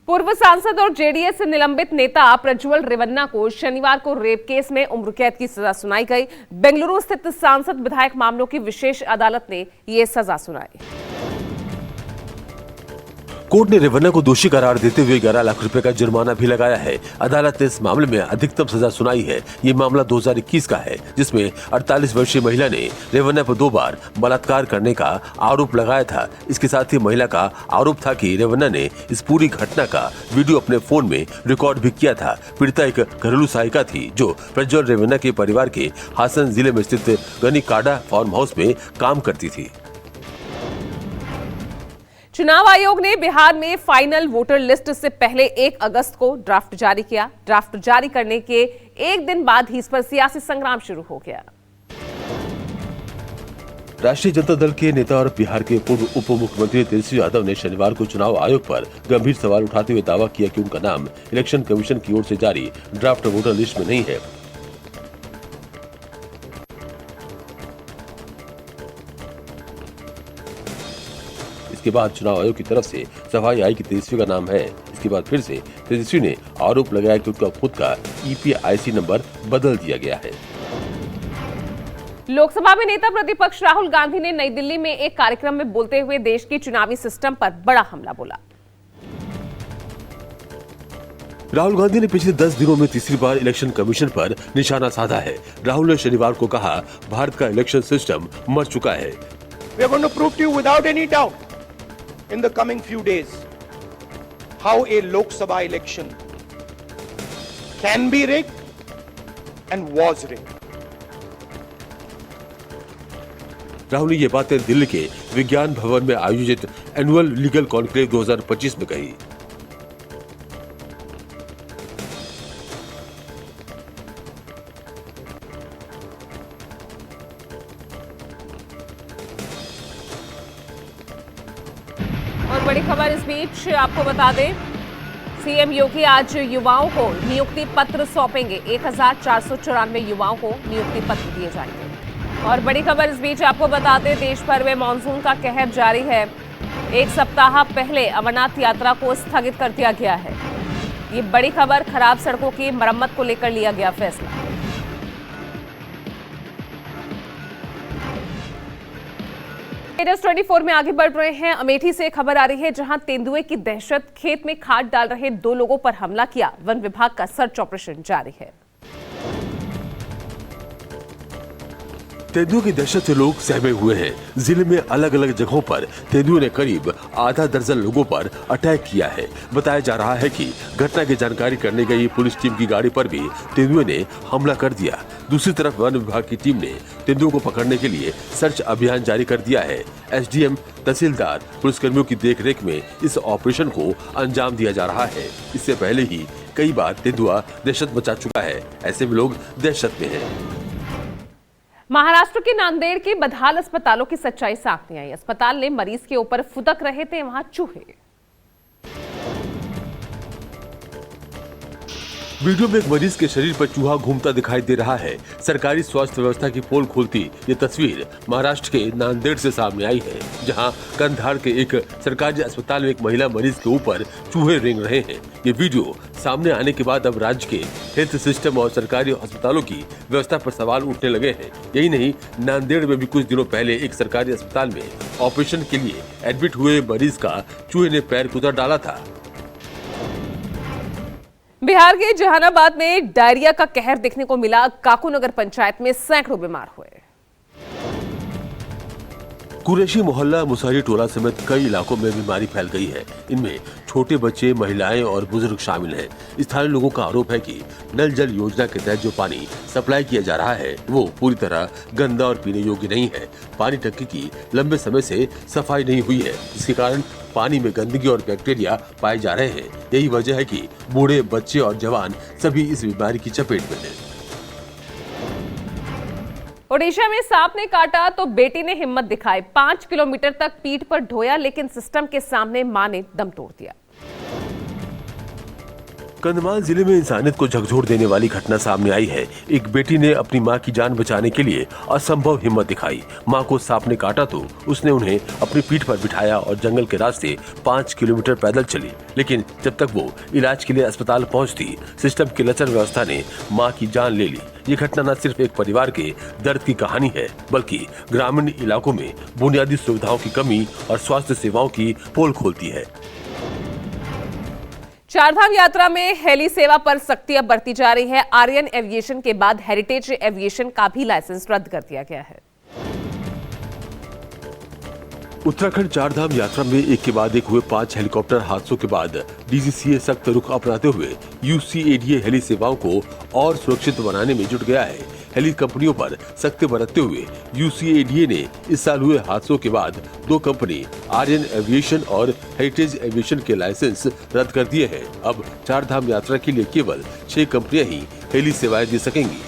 पूर्व सांसद और जेडीएस से निलंबित नेता प्रज्वल रेवन्ना को शनिवार को रेप केस में उम्र कैद की सजा सुनाई गई। बेंगलुरु स्थित सांसद विधायक मामलों की विशेष अदालत ने यह सजा सुनाई। कोर्ट ने रेवन्ना को दोषी करार देते हुए 11 लाख रुपए का जुर्माना भी लगाया है। अदालत ने इस मामले में अधिकतम सजा सुनाई है। ये मामला 2021 का है, जिसमें 48 वर्षीय महिला ने रेवन्ना पर 2 बार बलात्कार करने का आरोप लगाया था। इसके साथ ही महिला का आरोप था कि रेवन्ना ने इस पूरी घटना का वीडियो अपने फोन में रिकॉर्ड भी किया था। पीड़िता एक घरेलू सहायिका थी जो प्रज्वल रेवन्ना के परिवार के हासन जिले में स्थित गनीकाडा फार्म हाउस में काम करती थी। चुनाव आयोग ने बिहार में फाइनल वोटर लिस्ट से पहले 1 अगस्त को ड्राफ्ट जारी किया। ड्राफ्ट जारी करने के एक दिन बाद ही इस पर सियासी संग्राम शुरू हो गया। राष्ट्रीय जनता दल के नेता और बिहार के पूर्व उप मुख्यमंत्री तेजस्वी यादव ने शनिवार को चुनाव आयोग पर गंभीर सवाल उठाते हुए दावा किया कि उनका नाम इलेक्शन कमीशन की ओर से जारी ड्राफ्ट वोटर लिस्ट में नहीं है। इसके बाद चुनाव आयोग की तरफ से सफाई आई कि तेजस्वी का नाम है। इसके बाद फिर से तेजस्वी ने आरोप लगाया कि उनका खुद का ईपीआईसी नंबर बदल दिया गया है। लोकसभा में नेता प्रतिपक्ष राहुल गांधी ने नई दिल्ली में एक कार्यक्रम में बोलते हुए देश की चुनावी सिस्टम पर बड़ा हमला बोला। राहुल गांधी ने पिछले 10 दिनों में तीसरी बार इलेक्शन कमीशन पर निशाना साधा है। राहुल ने शनिवार को कहा, भारत का इलेक्शन सिस्टम मर चुका है। We are going to prove to you without any doubt in the coming few days how a Lok Sabha election can be rigged and was rigged. Rahul ने ये बातें दिल्ली के विज्ञान भवन में आयोजित एनुअल लीगल कॉन्क्लेव 2025 में कही। और बड़ी खबर इस बीच आपको बता दें, सीएम योगी आज युवाओं को नियुक्ति पत्र सौंपेंगे। 1494 युवाओं को नियुक्ति पत्र दिए जाएंगे। और बड़ी खबर इस बीच आपको बता दें, देश भर में मानसून का कहर जारी है। 1 सप्ताह पहले अमरनाथ यात्रा को स्थगित कर दिया गया है। ये बड़ी खबर, खराब सड़कों की मरम्मत को लेकर लिया गया फैसला। न्यूज़ 24 में आगे बढ़ रहे हैं। अमेठी से खबर आ रही है, जहां तेंदुए की दहशत, खेत में खाद डाल रहे 2 लोगों पर हमला किया। वन विभाग का सर्च ऑपरेशन जारी है। तेंदुए की दहशत से लोग सहमे हुए हैं। जिले में अलग अलग जगहों पर तेंदुए ने करीब आधा दर्जन लोगों पर अटैक किया है। बताया जा रहा है कि घटना की जानकारी करने गई पुलिस टीम की गाड़ी पर भी तेंदुए ने हमला कर दिया। दूसरी तरफ वन विभाग की टीम ने तेंदुओं को पकड़ने के लिए सर्च अभियान जारी कर दिया है। एसडीएम, तहसीलदार, पुलिसकर्मियों की देखरेख में इस ऑपरेशन को अंजाम दिया जा रहा है। इससे पहले ही कई बार तेंदुआ दहशत मचा चुका है। ऐसे में लोग दहशत में हैं। महाराष्ट्र के नांदेड़ के बधाल अस्पतालों की सच्चाई सामने आई। अस्पताल ने मरीज के ऊपर फुदक रहे थे वहां चूहे। वीडियो में एक मरीज के शरीर पर चूहा घूमता दिखाई दे रहा है। सरकारी स्वास्थ्य व्यवस्था की पोल खोलती ये तस्वीर महाराष्ट्र के नांदेड़ से सामने आई है, जहां कंधार के एक सरकारी अस्पताल में एक महिला मरीज के ऊपर चूहे रेंग रहे हैं। ये वीडियो सामने आने के बाद अब राज्य के हेल्थ सिस्टम और सरकारी अस्पतालों की व्यवस्था पर सवाल उठने लगे हैं। यही नहीं, नांदेड़ में भी कुछ दिनों पहले एक सरकारी अस्पताल में ऑपरेशन के लिए एडमिट हुए मरीज का चूहे ने पैर कुतर डाला था। बिहार के जहानाबाद में डायरिया का कहर देखने को मिला। काको नगर पंचायत में सैकड़ों बीमार हुए। कुरैशी मोहल्ला, मुसहरी टोला समेत कई इलाकों में बीमारी फैल गई है। इनमें छोटे बच्चे, महिलाएं और बुजुर्ग शामिल हैं। स्थानीय लोगों का आरोप है कि नल जल योजना के तहत जो पानी सप्लाई किया जा रहा है वो पूरी तरह गंदा और पीने योग्य नहीं है। पानी टंकी की लंबे समय से सफाई नहीं हुई है, जिसके कारण पानी में गंदगी और बैक्टीरिया पाए जा रहे हैं। यही वजह है कि बूढ़े, बच्चे और जवान सभी इस बीमारी की चपेट में हैं। ओडिशा में सांप ने काटा तो बेटी ने हिम्मत दिखाई। 5 किलोमीटर तक पीठ पर ढोया, लेकिन सिस्टम के सामने मां ने दम तोड़ दिया। कंधमाल जिले में इंसानियत को झकझोर देने वाली घटना सामने आई है। एक बेटी ने अपनी मां की जान बचाने के लिए असंभव हिम्मत दिखाई। मां को सांप ने काटा तो उसने उन्हें अपनी पीठ पर बिठाया और जंगल के रास्ते 5 किलोमीटर पैदल चली। लेकिन जब तक वो इलाज के लिए अस्पताल पहुंचती, सिस्टम की लचर व्यवस्था ने मां की जान ले ली। ये घटना न सिर्फ एक परिवार के दर्द की कहानी है, बल्कि ग्रामीण इलाकों में बुनियादी सुविधाओं की कमी और स्वास्थ्य सेवाओं की पोल खोलती है। चारधाम यात्रा में हेली सेवा पर सख्ती अब बढ़ती जा रही है। आर्यन एविएशन के बाद हेरिटेज एविएशन का भी लाइसेंस रद्द कर दिया गया है। उत्तराखंड चारधाम यात्रा में एक के बाद एक हुए 5 हेलीकॉप्टर हादसों के बाद डीजीसीए सख्त रुख अपनाते हुए यूसीएडीए हेली सेवाओं को और सुरक्षित बनाने में जुट गया है। हेली कंपनियों पर सख्ती बरतते हुए यूसीएडीए ने इस साल हुए हादसों के बाद 2 कंपनी आर्यन एविएशन और हेरिटेज एविएशन के लाइसेंस रद्द कर दिए हैं। अब चारधाम यात्रा के लिए केवल 6 कंपनियां ही हेली सेवाएं दे सकेंगी।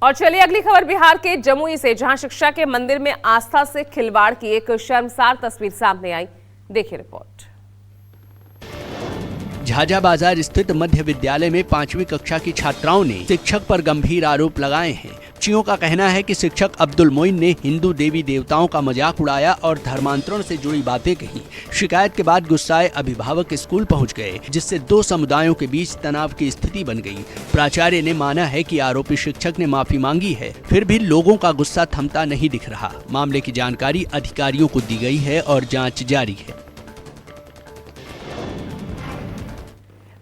और चलिए अगली खबर बिहार के जमुई से, जहां शिक्षा के मंदिर में आस्था से खिलवाड़ की एक शर्मसार तस्वीर सामने आई। देखिए रिपोर्ट। झाझा बाजार स्थित मध्य विद्यालय में 5वीं कक्षा की छात्राओं ने शिक्षक पर गंभीर आरोप लगाए हैं। बच्चियों का कहना है कि शिक्षक अब्दुल मोइन ने हिंदू देवी देवताओं का मजाक उड़ाया और धर्मांतरण से जुड़ी बातें कही। शिकायत के बाद गुस्साए अभिभावक स्कूल पहुंच गए, जिससे 2 समुदायों के बीच तनाव की स्थिति बन गई। प्राचार्य ने माना है कि आरोपी शिक्षक ने माफी मांगी है, फिर भी लोगों का गुस्सा थमता नहीं दिख रहा। मामले की जानकारी अधिकारियों को दी गई है और जाँच जारी है।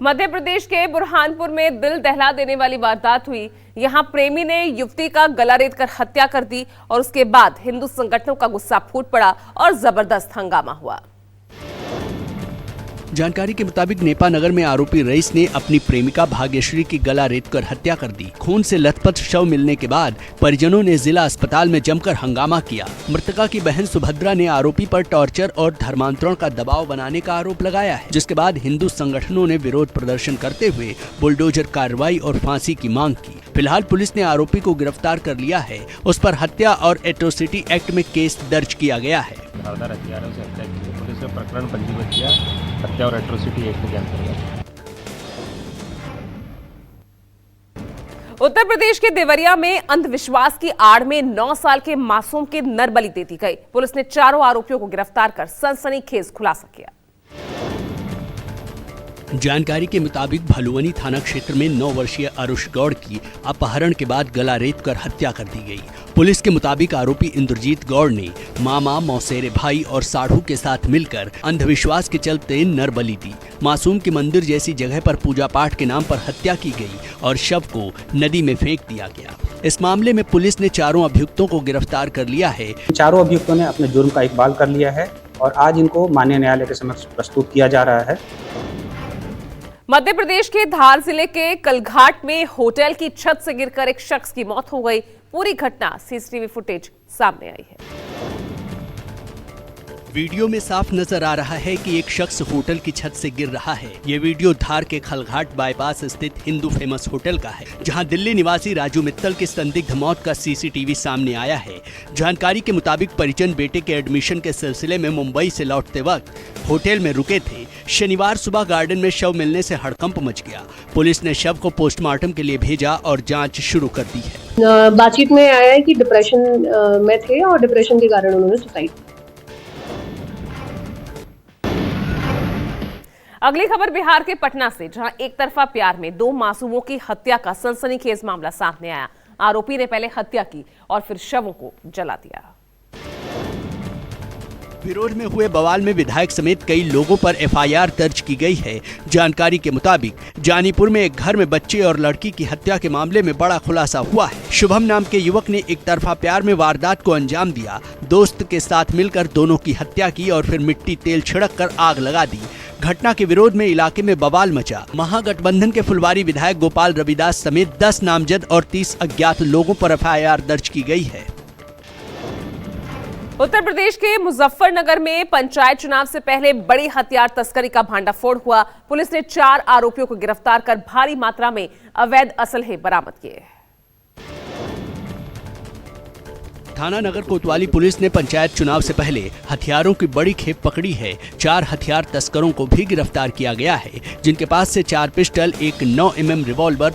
मध्य प्रदेश के बुरहानपुर में दिल दहला देने वाली वारदात हुई। यहां प्रेमी ने युवती का गला रेतकर हत्या कर दी और उसके बाद हिंदू संगठनों का गुस्सा फूट पड़ा और जबरदस्त हंगामा हुआ। जानकारी के मुताबिक नेपा नगर में आरोपी रईस ने अपनी प्रेमिका भाग्यश्री की गला रेतकर हत्या कर दी। खून से लथपथ शव मिलने के बाद परिजनों ने जिला अस्पताल में जमकर हंगामा किया। मृतका की बहन सुभद्रा ने आरोपी पर टॉर्चर और धर्मांतरण का दबाव बनाने का आरोप लगाया है, जिसके बाद हिंदू संगठनों ने विरोध प्रदर्शन करते हुए बुलडोजर कार्रवाई और फांसी की मांग की। फिलहाल पुलिस ने आरोपी को गिरफ्तार कर लिया है। उस पर हत्या और एट्रोसिटी एक्ट में केस दर्ज किया गया है। पुलिस ने प्रकरण पंजीबद्ध किया, हत्या और एट्रोसिटी एक्ट के अंतर्गत। उत्तर प्रदेश के देवरिया में अंधविश्वास की आड़ में 9 साल के मासूम की नरबली दे दी गई। पुलिस ने 4 आरोपियों को गिरफ्तार कर सनसनीखेज खुलासा किया। जानकारी के मुताबिक भलुवनी थाना क्षेत्र में 9 वर्षीय अरुष गौड़ की अपहरण के बाद गला रेतकर हत्या कर दी गई। पुलिस के मुताबिक आरोपी इंद्रजीत गौड़ ने मामा, मौसेरे भाई और साढ़ू के साथ मिलकर अंधविश्वास के चलते नरबली दी। मासूम की मंदिर जैसी जगह पर पूजा पाठ के नाम पर हत्या की गई और शव को नदी में फेंक दिया गया। इस मामले में पुलिस ने 4 अभियुक्तों को गिरफ्तार कर लिया है। 4 अभियुक्तों ने अपने जुर्म का इकबाल कर लिया है और आज इनको माननीय न्यायालय के समक्ष प्रस्तुत किया जा रहा है। मध्य प्रदेश के धार जिले के कलघाट में होटल की छत से गिरकर एक शख्स की मौत हो गई। पूरी घटना सीसीटीवी फुटेज सामने आई है। वीडियो में साफ नजर आ रहा है कि एक शख्स होटल की छत से गिर रहा है। ये वीडियो धार के खलघाट बाईपास स्थित हिंदू फेमस होटल का है, जहां दिल्ली निवासी राजू मित्तल की संदिग्ध मौत का सीसीटीवी सामने आया है। जानकारी के मुताबिक परिजन बेटे के एडमिशन के सिलसिले में मुंबई से लौटते वक्त होटल में रुके थे। शनिवार सुबह गार्डन में शव मिलने से हड़कंप मच गया। पुलिस ने शव को पोस्टमार्टम के लिए भेजा और जाँच शुरू कर दी है। बातचीत में आया है कि डिप्रेशन में थे और डिप्रेशन के कारण उन्होंने सुसाइड। अगली खबर बिहार के पटना से, जहां एक तरफा प्यार में 2 मासूमों की हत्या का सनसनीखेज मामला सामने आया। आरोपी ने पहले हत्या की और फिर शवों को जला दिया। विरोध में हुए बवाल में विधायक समेत कई लोगों पर एफआईआर दर्ज की गई है। जानकारी के मुताबिक जानीपुर में एक घर में बच्चे और लड़की की हत्या के मामले में बड़ा खुलासा हुआ है। शुभम नाम के युवक ने एक तरफा प्यार में वारदात को अंजाम दिया। दोस्त के साथ मिलकर दोनों की हत्या की और फिर मिट्टी तेल छिड़क कर आग लगा दी। घटना के विरोध में इलाके में बवाल मचा। महागठबंधन के फुलवारी विधायक गोपाल रविदास समेत 10 नामजद और 30 अज्ञात लोगों पर एफआईआर दर्ज की गई है। उत्तर प्रदेश के मुजफ्फरनगर में पंचायत चुनाव से पहले बड़ी हथियार तस्करी का भांडाफोड़ हुआ। पुलिस ने 4 आरोपियों को गिरफ्तार कर भारी मात्रा में अवैध असलहे बरामद किए। थाना नगर कोतवाली पुलिस ने पंचायत चुनाव से पहले हथियारों की बड़ी खेप पकड़ी है। 4 हथियार तस्करों को भी गिरफ्तार किया गया है, जिनके पास से 4 पिस्टल, एक 9 mm revolver,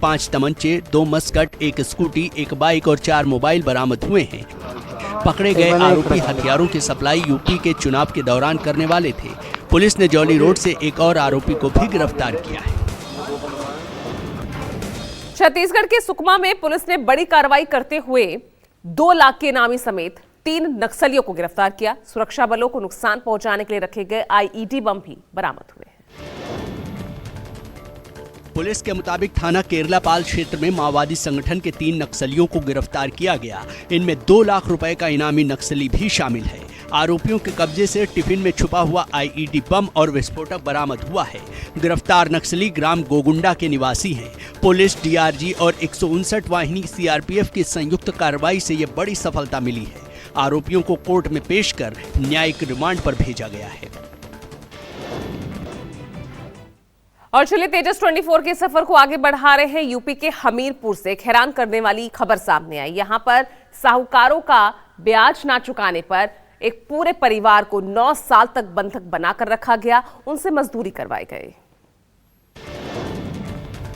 5 तमंचे, 2 Muscat, 1 scooty, 1 bike और 4 मोबाइल बरामद हुए हैं। पकड़े गए आरोपी हथियारों की सप्लाई यूपी के चुनाव के दौरान करने वाले थे। पुलिस ने जौली रोड से एक और आरोपी को भी गिरफ्तार किया है। छत्तीसगढ़ के सुकमा में पुलिस ने बड़ी कार्रवाई करते हुए 2 लाख के इनामी समेत 3 नक्सलियों को गिरफ्तार किया। सुरक्षा बलों को नुकसान पहुंचाने के लिए रखे गए IED बम भी बरामद हुए हैं। पुलिस के मुताबिक थाना केरलापाल क्षेत्र में माओवादी संगठन के 3 नक्सलियों को गिरफ्तार किया गया। इनमें 2 लाख रुपए का इनामी नक्सली भी शामिल है। आरोपियों के कब्जे से टिफिन में छुपा हुआ IED बम और विस्फोटक बरामद हुआ है। गिरफ्तार नक्सली ग्राम गोगुंडा के निवासी हैं। पुलिस, DRG और 159 वाहिनी CRPF की संयुक्त कार्रवाई से ये बड़ी सफलता मिली है। आरोपियों को कोर्ट में पेश कर न्यायिक रिमांड पर भेजा गया है। और चलिए तेजस 24 के सफर को आगे बढ़ा रहे हैं। यूपी के हमीरपुर से एक हैरान करने वाली खबर सामने आई। यहां पर साहूकारों का ब्याज ना चुकाने पर एक पूरे परिवार को 9 साल तक बंधक बनाकर रखा गया, उनसे मजदूरी करवाई गई।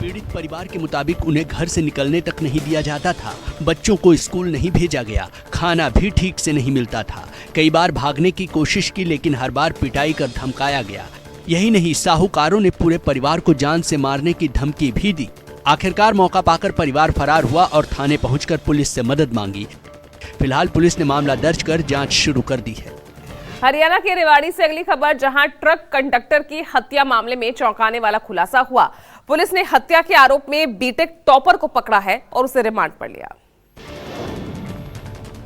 पीड़ित परिवार के मुताबिक उन्हें घर से निकलने तक नहीं दिया जाता था, बच्चों को स्कूल नहीं भेजा गया, खाना भी ठीक से नहीं मिलता था। कई बार भागने की कोशिश की, लेकिन हर बार पिटाई कर धमकाया गया। यही नहीं, साहूकारों ने पूरे परिवार को जान से मारने की धमकी भी दी। आखिरकार मौका पाकर परिवार फरार हुआ और थाने पहुंचकर पुलिस से मदद मांगी। फिलहाल पुलिस ने मामला दर्ज कर जांच शुरू कर दी है। हरियाणा के रेवाड़ी से अगली खबर, जहां ट्रक कंडक्टर की हत्या मामले में चौंकाने वाला खुलासा हुआ। पुलिस ने हत्या के आरोप में बीटेक टॉपर को पकड़ा है और उसे रिमांड पर लिया।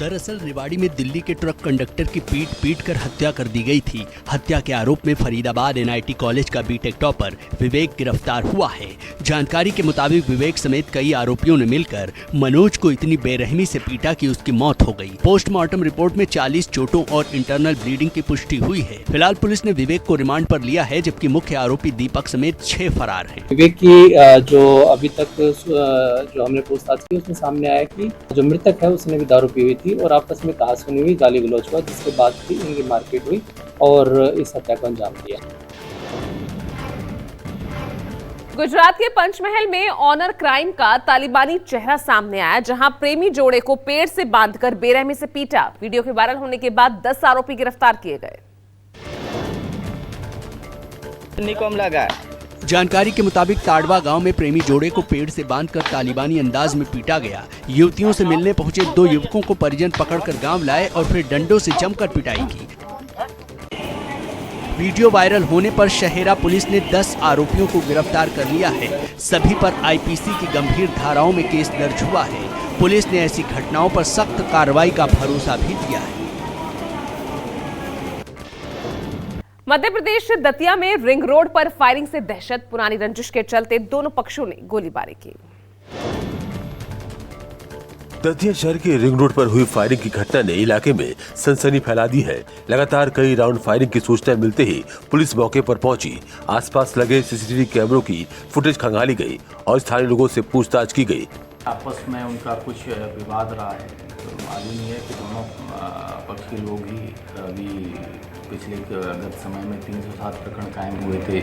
दरअसल रेवाड़ी में दिल्ली के ट्रक कंडक्टर की पीट कर हत्या कर दी गई थी। हत्या के आरोप में फरीदाबाद NIT कॉलेज का बीटेक टॉपर विवेक गिरफ्तार हुआ है। जानकारी के मुताबिक विवेक समेत कई आरोपियों ने मिलकर मनोज को इतनी बेरहमी से पीटा कि उसकी मौत हो गई। पोस्टमार्टम रिपोर्ट में 40 चोटों और इंटरनल ब्लीडिंग की पुष्टि हुई है। फिलहाल पुलिस ने विवेक को रिमांड पर लिया है, जबकि मुख्य आरोपी दीपक समेत 6 फरार हैं। विवेक की जो अभी तक जो हमने पूछताछ की उसमें सामने आया कि जो मृतक है उसने भी दारू पी हुई थी और आपस में कहासुनी हुई, गाली गलौज हुआ, जिसके बाद भी इनकी मारपीट हुई और इस हत्या को अंजाम दिया। गुजरात के पंचमहल में ऑनर क्राइम का तालिबानी चेहरा सामने आया, जहां प्रेमी जोड़े को पेड़ से बांधकर बेरहमी से पीटा। वीडियो के वायरल होने के बाद 10 आरोपी गिरफ्तार किए गए। निकम लगा। जानकारी के मुताबिक ताड़वा गांव में प्रेमी जोड़े को पेड़ से बांधकर तालिबानी अंदाज में पीटा गया। युवतियों से मिलने पहुंचे 2 युवकों को परिजन पकड़कर गांव लाए और फिर डंडों से जमकर पिटाई की। वीडियो वायरल होने पर शहेरा पुलिस ने 10 आरोपियों को गिरफ्तार कर लिया है। सभी पर IPC की गंभीर धाराओं में केस दर्ज हुआ है। पुलिस ने ऐसी घटनाओं पर सख्त कार्रवाई का भरोसा भी दिया है। मध्य प्रदेश दतिया में रिंग रोड पर फायरिंग से दहशत। पुरानी रंजिश के चलते दोनों पक्षों ने गोलीबारी की। दतिया शहर के रिंग रोड पर हुई फायरिंग की घटना ने इलाके में सनसनी फैला दी है। लगातार कई राउंड फायरिंग की सूचना मिलते ही पुलिस मौके पर पहुंची। आसपास लगे CCTV कैमरों की फुटेज खंगाली गई और स्थानीय लोगों से पूछताछ की गई। आपस में उनका कुछ विवाद रहा है, तो मालूम है कि दोनों पक्ष के लोग ही अभी पिछले गत समय में 307 प्रकरण कायम हुए थे।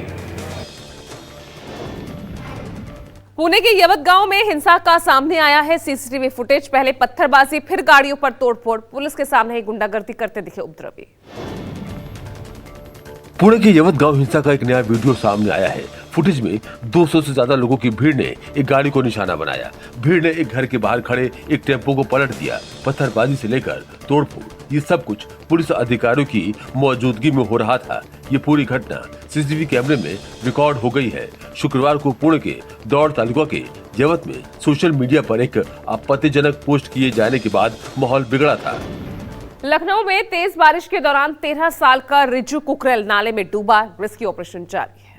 पुणे के यवत गांव में हिंसा का सामने आया है CCTV फुटेज। पहले पत्थरबाजी, फिर गाड़ियों पर तोड़फोड़। पुलिस के सामने ही गुंडागर्दी करते दिखे उपद्रवी। पुणे के यवत गांव हिंसा का एक नया वीडियो सामने आया है। फुटेज में 200 से ज्यादा लोगों की भीड़ ने एक गाड़ी को निशाना बनाया। भीड़ ने एक घर के बाहर खड़े एक टेम्पो को पलट दिया। पत्थरबाजी से लेकर तोड़फोड़, ये सब कुछ पुलिस अधिकारियों की मौजूदगी में हो रहा था। ये पूरी घटना CCTV कैमरे में रिकॉर्ड हो गई है। शुक्रवार को पुणे के दौड़ तालुका के यवत में सोशल मीडिया पर एक आपत्तिजनक पोस्ट किए जाने के बाद माहौल बिगड़ा था। लखनऊ में तेज बारिश के दौरान 13 साल का रिजू कुकरेल नाले में डूबा। रेस्क्यू ऑपरेशन जारी है।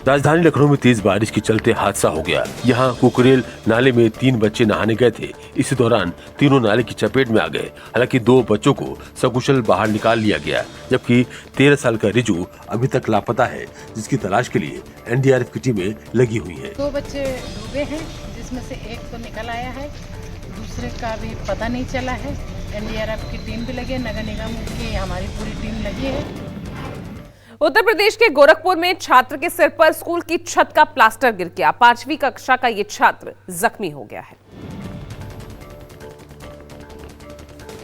राजधानी लखनऊ में तेज बारिश के चलते हादसा हो गया। यहाँ कुकरेल नाले में 3 बच्चे नहाने गए थे। इसी दौरान तीनों नाले की चपेट में आ गए। हालांकि 2 बच्चों को सकुशल बाहर निकाल लिया गया, जबकि 13 साल का रिजू अभी तक लापता है, जिसकी तलाश के लिए NDRF की टीमें लगी हुई है। 2 बच्चे डूबे हैं, जिसमें से एक तो निकल आया है, दूसरे का भी पता नहीं चला है। एनडीआरएफ की टीम भी लगी है, नगर निगम की हमारी पूरी टीम लगी है। उत्तर प्रदेश के गोरखपुर में छात्र के सिर पर स्कूल की छत का प्लास्टर गिर गया। 5वीं कक्षा का ये छात्र जख्मी हो गया है।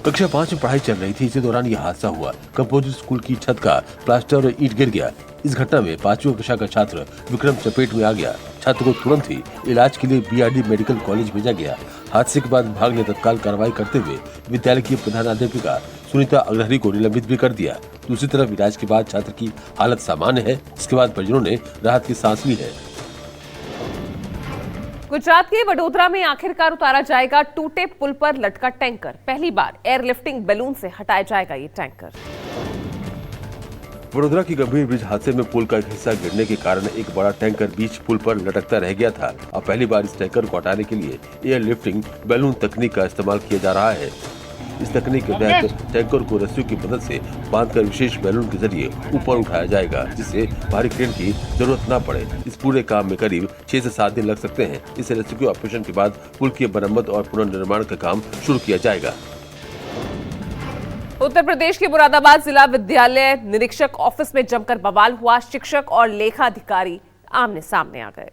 कक्षा 5 में पढ़ाई चल रही थी, इसी दौरान यह हादसा हुआ। कंपोजिट स्कूल की छत का प्लास्टर और ईंट गिर गया। इस घटना में 5वीं कक्षा का छात्र विक्रम चपेट में आ गया। छात्र को तुरंत ही इलाज के लिए बीआरडी मेडिकल कॉलेज भेजा गया। हादसे के बाद विभाग ने तत्काल कार्रवाई करते हुए विद्यालय की प्रधानाध्यापिका सुनीता अग्रहरी को निलंबित भी कर दिया। दूसरी तरफ इलाज के बाद छात्र की हालत सामान्य है। इसके बाद परिजनों ने राहत की सांस ली है। गुजरात के वडोदरा में आखिरकार उतारा जाएगा टूटे पुल पर लटका टैंकर। पहली बार एयरलिफ्टिंग बैलून से हटाया जाएगा ये टैंकर। वडोदरा की गंभीर ब्रिज हादसे में पुल का एक हिस्सा गिरने के कारण एक बड़ा टैंकर बीच पुल पर लटकता रह गया था। अब पहली बार इस टैंकर को हटाने के लिए एयरलिफ्टिंग बैलून तकनीक का इस्तेमाल किया जा रहा है। इस तकनीक के तहत टैंकर को रस्सियों की मदद से बांधकर विशेष बैलून के जरिए ऊपर उठाया जाएगा, जिससे भारी क्रेन की जरूरत न पड़े। इस पूरे काम में करीब 6 से 7 दिन लग सकते हैं। इस रेस्क्यू ऑपरेशन के बाद पुल की मरम्मत और पुनर्निर्माण का काम शुरू किया जाएगा। उत्तर प्रदेश के मुरादाबाद जिला विद्यालय निरीक्षक ऑफिस में जमकर बवाल हुआ। शिक्षक और लेखा अधिकारी आमने सामने आ गए।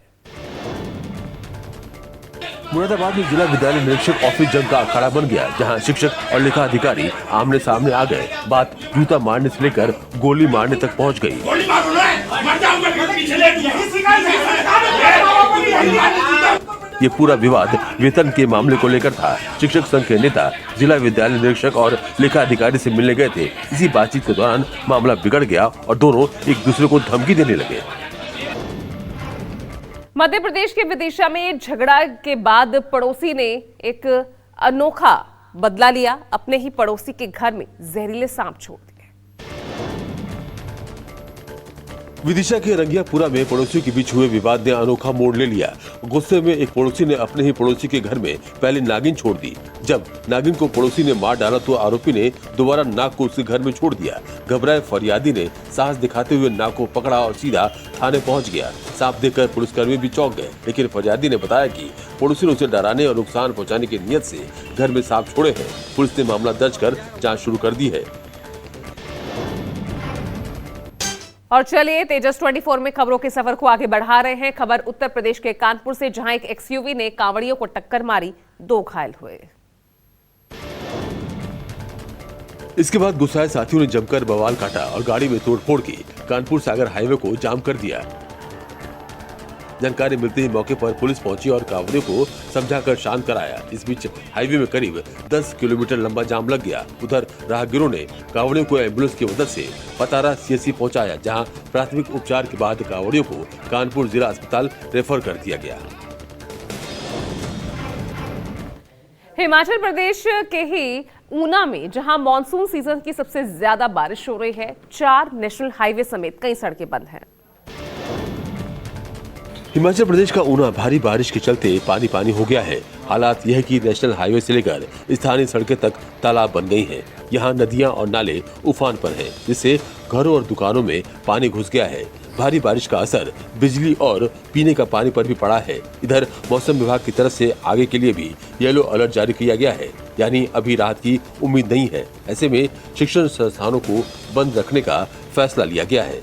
मुरादाबाद में जिला विद्यालय निरीक्षक ऑफिस जंग का अखाड़ा बन गया, जहां शिक्षक और लेखा अधिकारी आमने सामने आ गए। बात जूता मारने से लेकर गोली मारने तक पहुंच गई। ये पूरा विवाद वेतन के मामले को लेकर था। शिक्षक संघ के नेता जिला विद्यालय निरीक्षक और लेखा अधिकारी से मिलने गए थे। इसी बातचीत के दौरान मामला बिगड़ गया और दोनों एक दूसरे को धमकी देने लगे। मध्य प्रदेश के विदिशा में झगड़ा के बाद पड़ोसी ने एक अनोखा बदला लिया। अपने ही पड़ोसी के घर में जहरीले सांप छोड़ दिए। विदिशा के रंगियापुरा में पड़ोसियों के बीच हुए विवाद ने अनोखा मोड़ ले लिया। गुस्से में एक पड़ोसी ने अपने ही पड़ोसी के घर में पहले नागिन छोड़ दी। जब नागिन को पड़ोसी ने मार डाला तो आरोपी ने दोबारा नाग को उसके घर में छोड़ दिया। घबराए फरियादी ने साहस दिखाते हुए नाग को पकड़ा और सीधा थाने पहुंच गया। सांप देखकर पुलिसकर्मी भी चौंक गए, लेकिन फरियादी ने बताया कि पड़ोसी ने उसे डराने और नुकसान पहुँचाने की नीयत से घर में सांप छोड़े हैं। पुलिस ने मामला दर्ज कर जाँच शुरू कर दी है। और चलिए तेजस 24 में खबरों के सफर को आगे बढ़ा रहे हैं। खबर उत्तर प्रदेश के कानपुर से, जहां एक एक्सयूवी ने कांवड़ियों को टक्कर मारी, 2 घायल हुए। इसके बाद गुस्साए साथियों ने जमकर बवाल काटा और गाड़ी में तोड़फोड़ की। कानपुर सागर हाईवे को जाम कर दिया। जानकारी मिलते ही मौके पर पुलिस पहुंची और कांवड़ियों को समझाकर शांत कराया। इस बीच हाईवे में करीब 10 किलोमीटर लंबा जाम लग गया। उधर राहगीरों ने कांवड़ियों को एम्बुलेंस की मदद से पतारा सीएससी पहुंचाया, जहां प्राथमिक उपचार के बाद कांवड़ियों को कानपुर जिला अस्पताल रेफर कर दिया गया। हिमाचल प्रदेश के ही ऊना में, जहां मॉनसून सीजन की सबसे ज्यादा बारिश हो रही है, 4 नेशनल हाईवे समेत कई सड़कें बंद हैं। हिमाचल प्रदेश का ऊना भारी बारिश के चलते पानी पानी हो गया है। हालात यह है कि नेशनल हाईवे से लेकर स्थानीय सड़कें तक तालाब बन गई हैं। यहाँ नदियाँ और नाले उफान पर हैं, जिससे घरों और दुकानों में पानी घुस गया है। भारी बारिश का असर बिजली और पीने का पानी पर भी पड़ा है। इधर मौसम विभाग की तरफ से आगे के लिए भी येलो अलर्ट जारी किया गया है, यानी अभी राहत की उम्मीद नहीं है। ऐसे में शिक्षण संस्थानों को बंद रखने का फैसला लिया गया है।